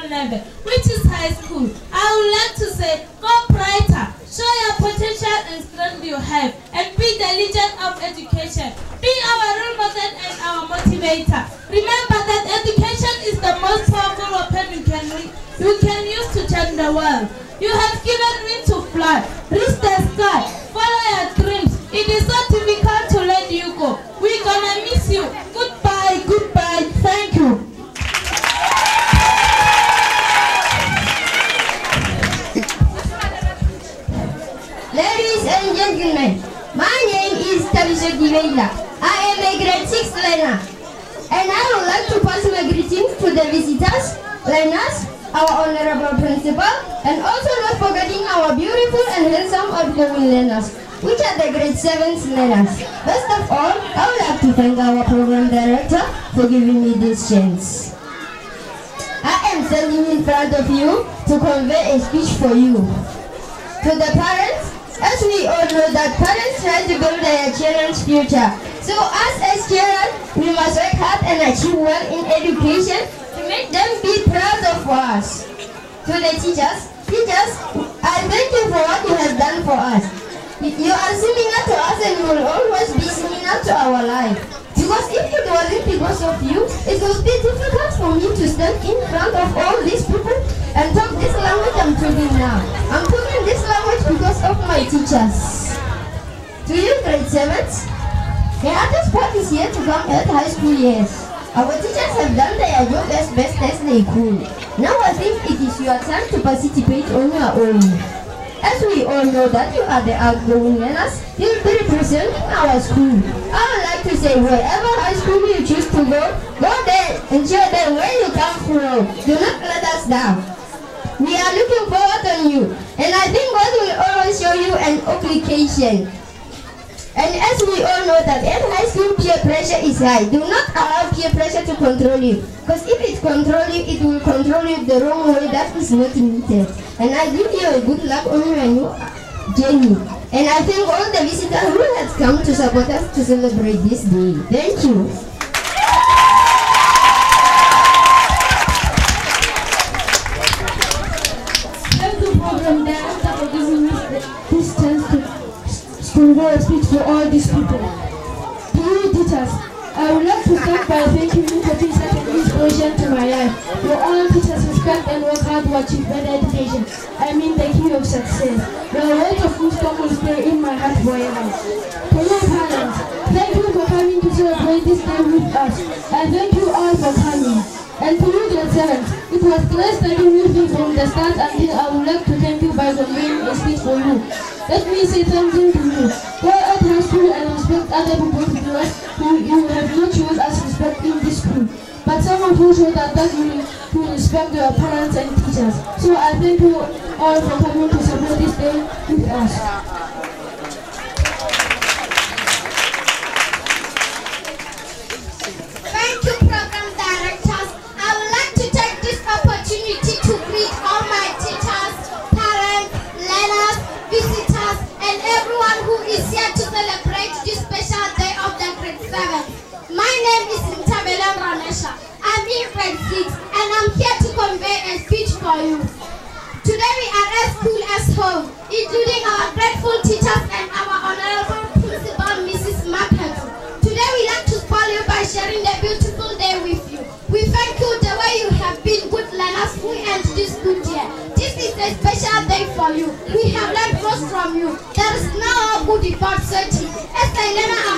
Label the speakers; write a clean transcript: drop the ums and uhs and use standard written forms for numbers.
Speaker 1: second level, which is high school. I would like to say, go brighter, show your potential and strength you have, and be the legend of education. Be our role model and our motivator. Remember that education is the most powerful weapon you can use to change the world. You have given wings to fly, reach the sky, follow your dreams. It is so difficult to let you go. We're gonna miss you. Goodbye, goodbye. Thank you.
Speaker 2: Ladies and gentlemen, my name is Tabiso Divela. I am a grade 6 learner, and I would like to pass my greetings to the visitors, learners, our honorable principal, and also not forgetting our beautiful and handsome outgoing learners, which are the grade 7 learners. First of all, I would like to thank our program director for giving me this chance. I am standing in front of you to convey a speech for you. To the parents, as we all know that parents try to build their children's future. So us as children, we must work hard and achieve well in education to make them be proud of us. To the teachers, I thank you for what you have done for us. You are similar to us and you will always be similar to our life. Because if it wasn't because of you, it would be difficult for me to stand in front of all these people and talk this language I'm talking now. I'm talking this language because of my teachers. To you grade 7s, the hardest part is yet to come at high school years. Our teachers have done their job as best as they could. Now I think it is your time to participate on your own. As we all know that you are the outgoing learners, you will be representing our school. I would like to say, wherever high school you choose to go there and show them where you come from. Do not let us down. We are looking forward on you, and I think God will always show you an application. And as we all know that at high school peer pressure is high, do not allow peer pressure to control you. Because if it controls you, it will control you the wrong way that is not needed. And I give you a good luck on your new journey. And I thank all the visitors who have come to support us to celebrate this day. Thank you.
Speaker 3: Thank you, Program Director, for giving me this chance to convey a speech for all these people. To you teachers, I would like to start by thanking you for being such an inspiration to my life. For all teachers respect and work hard to achieve better education. I mean the key of success. Your words of wisdom will stay in my heart forever. To my parents, thank you for coming to celebrate this day with us. And thank you all for coming. And to you grade 7s, it was great studying with you from the start until I would like to thank you by conveying a speech for you. Let me say something to you. Go at high school and respect other people because you have not shown us respect in this school. But someone who showed that you respect your parents and teachers. So I thank you all for coming to support this day with us.
Speaker 4: My name is Ntabela Ranesha. I'm in grade 6 and I'm here to convey a speech for you. Today we are as school as home, including our grateful teachers and our honorable principal, Mrs. Mapetu. Today we like to spoil you by sharing the beautiful day with you. We thank you the way you have been good learners who end this good year. This is a special day for you. We have learned most from you. There is no good about 30. As a learner,